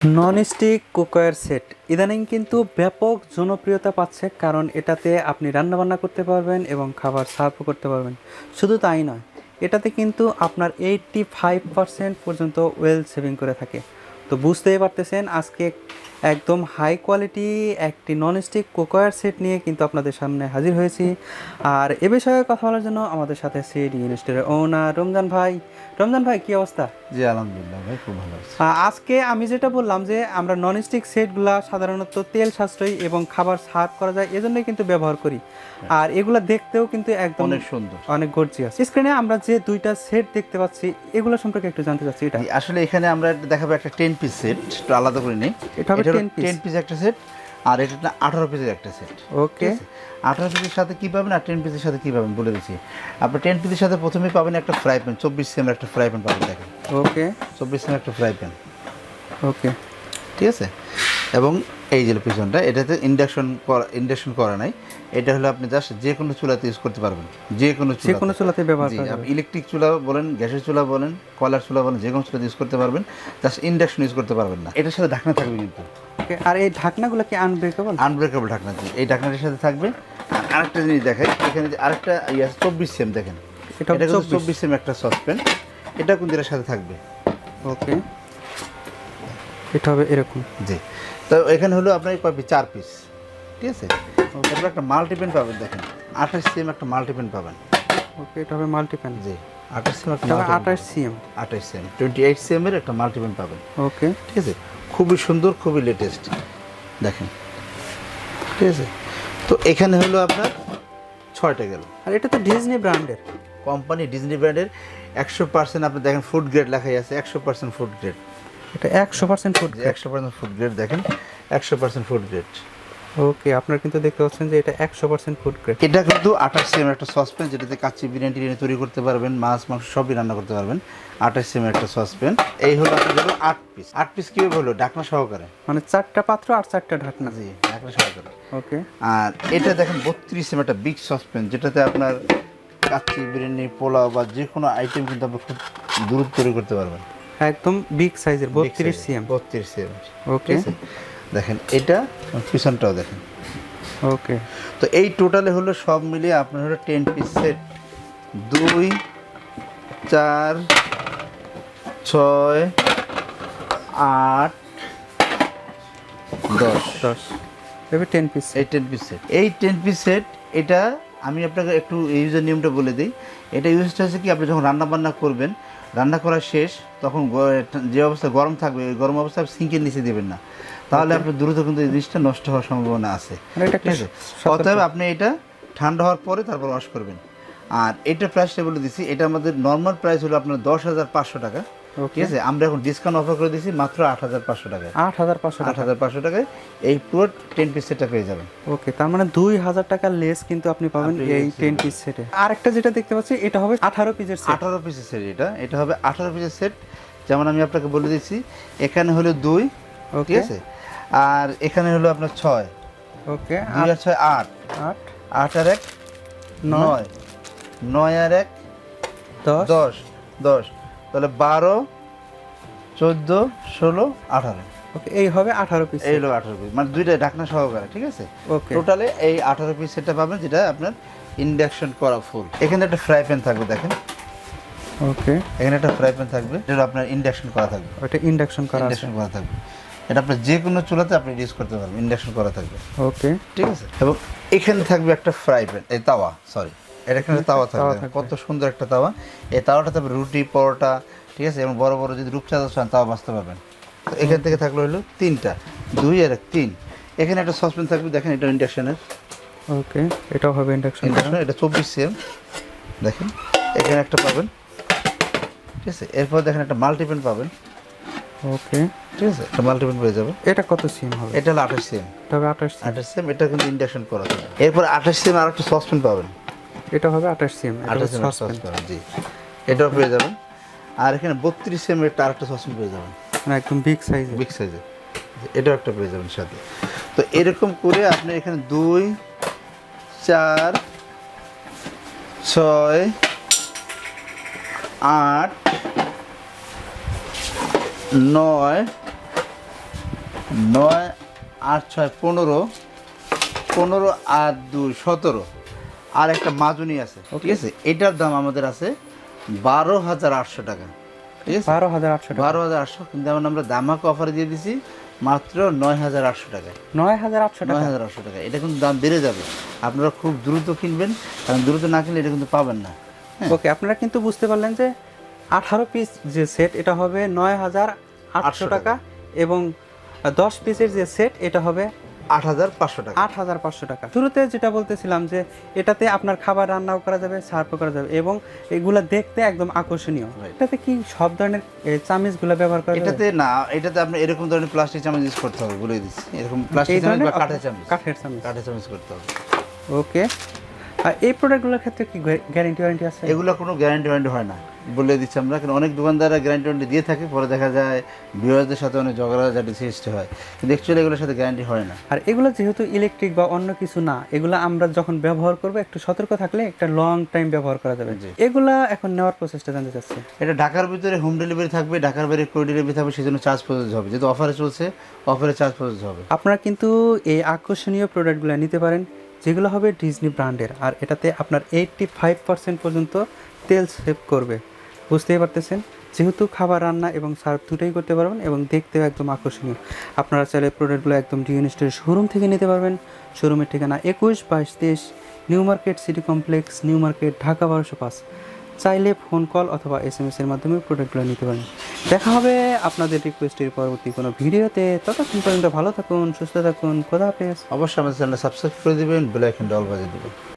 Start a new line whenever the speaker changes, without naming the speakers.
Nonstick cookware set ইদানিং কিন্তু ব্যাপক জনপ্রিয়তা পাচ্ছে, কারণ এটাতে আপনি রান্নাবান্না করতে পারবেন এবং খাবার সার্ভও করতে পারবেন। শুধু তাই নয়, এটাতে কিন্তু আপনার 85% পর্যন্ত ওয়েল সেভিং করে থাকে। তো বুঝতেই পারতেছেন, আজকে একদম হাই কোয়ালিটি একটি ননস্টিক কুকওয়্যার সেট নিয়ে কিন্তু আপনাদের সামনে হাজির হয়েছি। আর এ বিষয়ে কথা বলার জন্য আমাদের সাথে সিডি ইনস্টিটিউটের ওনার রমজান ভাই। রমজান ভাই, কী অবস্থা?
জি আলহামদুলিল্লাহ ভাই, খুব ভালো আছি।
আজকে আমি যেটা বললাম যে আমরা ননস্টিক সেটগুলা সাধারণত তেল সাশ্রয়ী এবং খাবার সার্ভ করা যায় এজন্যই কিন্তু ব্যবহার করি। আর এগুলা দেখতেও কিন্তু একদম
অনেক সুন্দর,
অনেক গর্জিয়াস। স্ক্রিনে আমরা যে দুইটা সেট দেখতে পাচ্ছি এগুলো সম্পর্কে একটু জানতে চাচ্ছি। এটা
আসলে এখানে আমরা দেখাবো একটা 10 পিস সেট, একটু আলাদা করে নিই।
এটা হবে
10 পিস একটা সেট, আর এটা 18 পিসের একটা সেট।
ওকে,
18 পিসের সাথে কী পাবেন আর 10 পিসের সাথে কী পাবেন বলে দিচ্ছি। আপনি 10 পিসের সাথে প্রথমেই পাবেন একটা ফ্রাই প্যান, 24 সিএম একটা ফ্রাই প্যান পাবেন। দেখেন,
ওকে
24 সিএম একটা ফ্রাই প্যান।
ওকে,
ঠিক আছে। এবং এই যে পিছনটা, এটাতে ইন্ডাকশন করা নাই। এটা হলো আপনি জাস্ট যে কোনো চুলাতে ইউজ করতে পারবেন, যে কোনো
চুলাতে ব্যবহার করা
আপনি ইলেকট্রিক চুলা বলেন, গ্যাসের চুলা বলেন, কয়লার চুলা বলেন, যে কোনো চুলাতে ইউজ করতে পারবেন। জাস্ট ইন্ডাকশন ইউজ করতে পারবেন না। এটার সাথে ঢাকনা থাকবে কিন্তু।
আর এই ঢাকনাগুলো কি আনব্রেকেবল?
আনব্রেকেবল ঢাকনা, এই ঢাকনাটার সাথে থাকবে। আর আরেকটা জিনিস দেখাই, এখানে যে আরেকটা 24 সিএম দেখেন, এটা কিন্তু 24 সিএম একটা সসপ্যান, এটা কিন্তু এর সাথে থাকবে।
ওকে, এটা হবে এরকম।
জি, তো এখানে হলো আপনার কয় পিস, 4 পিস। ঠিক আছে। তারপর একটা মাল্টিপ্যান পাবেন, দেখেন 28 সিএম একটা মাল্টিপ্যান পাবেন।
ওকে, এটা হবে মাল্টিপ্যান।
জি, 28 সিএম একটা
28 সিএম
28 সিএম 28 সিএম এর একটা মাল্টিপ্যান পাবেন।
ওকে,
ঠিক আছে। খুবই সুন্দর, খুবই লেটেস্ট দেখেন। ঠিক আছে। তো এখানে হলো আপনার 6টা গেল।
আর এটা তো ডিজনি ব্র্যান্ডের,
কোম্পানি ডিজনি ব্র্যান্ডের 100%। আপনি দেখেন ফুড গ্রেড লেখাই আছে, 100% ফুড গ্রেড।
এটা 100% ফুড গ্রেড।
100% ফুড গ্রেড, দেখেন 100% ফুড গ্রেড।
ওকে, আপনারা কিন্তু দেখতে পাচ্ছেন যে এটা 100% ফুড গ্রেড।
এটা কিন্তু 28 সিএম একটা সসপ্যান, যেটাতে কাচ্চি বিরিয়ানি টিরিয়ানি তৈরি করতে পারবেন, মাছ মাংস সবই রান্না করতে পারবেন। 28 সিএম একটা সসপ্যান। এই হলো আপনাদের 8 পিস। 8 পিস কীভাবে হলো? ঢাকনা সহকারে,
মানে 4টা পাত্র আর 4টা ঢাকনা।
জি, ঢাকনা সহকারে।
ওকে।
আর এটা দেখেন 32 সিএম একটা বিগ সসপ্যান, যেটাতে আপনার কাচ্চি বিরিয়ানি, পোলাও বা যে কোনো আইটেম কিন্তু আপনি খুব দ্রুত তৈরি করতে পারবেন।
একদম বিগ সাইজের 32 সিএম।
32 সিএম।
ওকে,
দেখেন এটা পিছনটাও দেখেন।
ওকে,
তো এই টোটালে হলো সব মিলিয়ে আপনার হলো 10 পিস সেট। 2 4 6 8 10
এবার 10 পিস।
এই 10 পিস সেট, এই 10 পিস সেট। এটা আমি আপনাকে একটু ইউজের নিয়মটা বলে দিই। এটা ইউজটা হচ্ছে কি, আপনি যখন রান্না বান্না করবেন, রান্না করা শেষ, তখন যে অবস্থা গরম থাকবে, ওই গরম অবস্থায় সিঙ্কের নিচে দেবেন না, তাহলে আপনার দ্রুত কিন্তু এই জিনিসটা নষ্ট হওয়ার সম্ভাবনা আছে। ঠিক আছে। অতএব আপনি এটা ঠান্ডা হওয়ার পরে তারপর ওয়াশ করবেন। আর এটা প্রাইসটা বলে দিচ্ছি, এটা আমাদের নর্মাল প্রাইস হলো আপনার 10,500 টাকা। ঠিক আছে। আমরা এখন ডিসকাউন্ট অফার করে দিচ্ছি মাত্র 8,500 টাকায়।
8,500
টাকায় এই পুরো 10 পিস সেটটা পেয়ে যাবেন।
ওকে, তার মানে 2,000 টাকা লেস কিন্তু আপনি পাবেন এই 10 পিস সেটে। আরেকটা যেটা দেখতে পাচ্ছি, এটা হবে 18 পিসের সেট।
18 পিসের সেট, এটা হবে 18 পিসের সেট। যেমন আমি আপনাকে বলে দিচ্ছি, এখানে হলো 2, ঠিক আছে, আর এখানে হলো আপনার 6।
ওকে,
2 আর 6 8, 8 আর 1 9, 9 আর 1 10, তাহলে 12 14 16 18।
ওকে, এই হবে 18 পিস।
এই হলো 18 পিস, মানে দুইটা ঢাকনা সহকারে। ঠিক আছে।
ওকে,
টোটালে এই 18 পিস সেটটা পাবেন, যেটা আপনার ইন্ডাকশন করা ফুল। এখানে একটা ফ্রাই প্যান থাকবে, দেখেন।
ওকে,
এখানে একটা ফ্রাই প্যান থাকবে, যেটা আপনার ইন্ডাকশন করা থাকবে।
ওটা ইন্ডাকশন করা
থাকবে। এটা আপনার যে কোনো চুলাতে আপনি ইউজ করতে পারবেন, ইন্ডাকশন করা থাকবে।
ওকে,
ঠিক আছে। এবং এখানে থাকবে একটা ফ্রাই প্যান, এই তাওয়া, সরি, এটা এখানে তাওয়া থাকবে। কত সুন্দর একটা তাওয়া। এই তাওয়াটা থাকবে রুটি, পরোটা, ঠিক আছে, এবং বড় বড় যদি রূপচাঁদা চান তাওয়া বাঁচতে পারবেন। তো এখান থেকে থাকলো হলো 3টা, 2 আর 1 3। এখানে একটা সসপ্যান থাকবে, দেখেন, এটা ইন্ডাকশনের।
ওকে, এটাও হবে ইন্ডাকশন।
এটা 24 সিএম, দেখেন। এখানে একটা পাবেন, ঠিক আছে। এরপর দেখেন একটা মাল্টিপ্যান পাবেন।
ওকে,
ঠিক আছে, একটা মাল্টিপ্যান পেয়ে যাবেন।
এটা কত সিএম হবে?
এটা হলো 28 সিএম।
তবে 28
সিএম, এটা কিন্তু ইন্ডাকশন করা থাকে। এরপর 28 সিএম আর একটা সসপ্যান পাবেন।
এটা হবে 28 সিএম।
28 সিএম সসপ্যান, জি, এটাও পেয়ে যাবেন। আর এখানে 32 সিএম এর আরেকটা সসপ্যান পেয়ে যাবেন,
মানে একদম বিগ সাইজের।
এটাও একটা পেয়ে যাবেন সাথে। তো এরকম করে আপনি এখানে 2 4 6 8 9 9 8 6 15, 15 আর 2 17, আর একটা মাজুনি আছে, ঠিক আছে? এটার দাম আমাদের আছে 12,800 টাকা, ঠিক আছে?
12,800 টাকা।
12,800, কিন্তু আমরা দামাক অফারে দিয়ে দিছি মাত্র 9,800 টাকায়।
9,800 টাকা।
9,800 টাকা। এটা কিন্তু দাম বেড়ে যাবে, আপনারা খুব দ্রুত কিনবেন, কারণ দ্রুত না কিনলে এটা কিন্তু পাবেন না।
ওকে, আপনারা কিন্তু বুঝতে পারলেন যে 18 পিস যে সেট এটা হবে 9,800 টাকা, এবং 10 পিসের যে সেট এটা হবে
8,500 টাকা।
8,500 টাকা। শুরুতে যেটা বলতেছিলাম যে এটাতে আপনার খাবার রান্নাও করা যাবে, সার্ভও করা যাবে, এবং এগুলা দেখতে একদম আকর্ষণীয়। এটাতে কি সব ধরনের চামিচগুলো ব্যবহার করা যাবে?
এটাতে না, এটাতে আপনি এরকম ধরনের প্লাস্টিক চামচ ইউজ করতে হবে, বলে দিচ্ছি। এরকম প্লাস্টিক চামচ বা কাঠের চামচ,
কাঠের চামচ
করতে হবে।
ওকে। আর এই প্রোডাক্টগুলোর ক্ষেত্রে কি গ্যারান্টি ওয়ারেন্টি আছে?
এগুলো কোনো গ্যারান্টি ওয়ারেন্টি হয় না, বলে দিচ্ছি আমরা, কারণ অনেক দোকানদাররা গ্যারান্টি ওয়ারেন্টি দিয়ে থাকে, পরে দেখা যায় ভিউয়ারদের সাথে অনেক ঝগড়াঝাটি সৃষ্টি হয়, কিন্তু অ্যাকচুয়ালি এগুলোর সাথে গ্যারান্টি হয় না।
আর এগুলো যেহেতু ইলেকট্রিক বা অন্য কিছু না, এগুলো আমরা যখন ব্যবহার করব একটু সতর্ক থাকলে একটা লং টাইম ব্যবহার করা যাবে। এগুলা এখন নেওয়ার প্রসেসটা জানতে চাচ্ছি।
এটা ঢাকার ভিতরে হোম ডেলিভারি থাকবে, ঢাকার বাইরে কোড ডেলিভারি থাকবে, সেজন্য চার্জ প্রযোজ্য হবে, যেহেতু অফারে চলছে, অফারে চার্জ প্রযোজ্য হবে।
আপনারা কিন্তু এই আকর্ষণীয় প্রোডাক্টগুলো নিতে পারেন, যেগুলো হবে ডিজনি ব্র্যান্ডের, আর এটাতে আপনার 85% পর্যন্ত তেল সেভ করবে। বুঝতেই পারতেছেন, যেহেতু খাবার রান্না এবং সার্ভ দুটোই করতে পারবেন, এবং দেখতেও একদম আকর্ষণীয়। আপনারা চাইলে প্রোডাক্টগুলো একদম ডিউনিস্টের শোরুম থেকে নিতে পারবেন। শোরুমের ঠিকানা 21, 22, 23 new market city complex, new market, Dhaka 1205। চাইলে ফোন কল অথবা SMS এর মাধ্যমে প্রোডাক্টগুলো নিতে পারেন। দেখা হবে আপনাদের রিকোয়েস্টের পরবর্তী কোনো ভিডিওতে। ততক্ষণ পর্যন্ত ভালো থাকুন, সুস্থ থাকুন, খোদা হাফেজ।
অবশ্যই আমাদের চ্যানেল সাবস্ক্রাইব করে দিবেন, বেল আইকনটা অল বাজিয়ে দিবেন।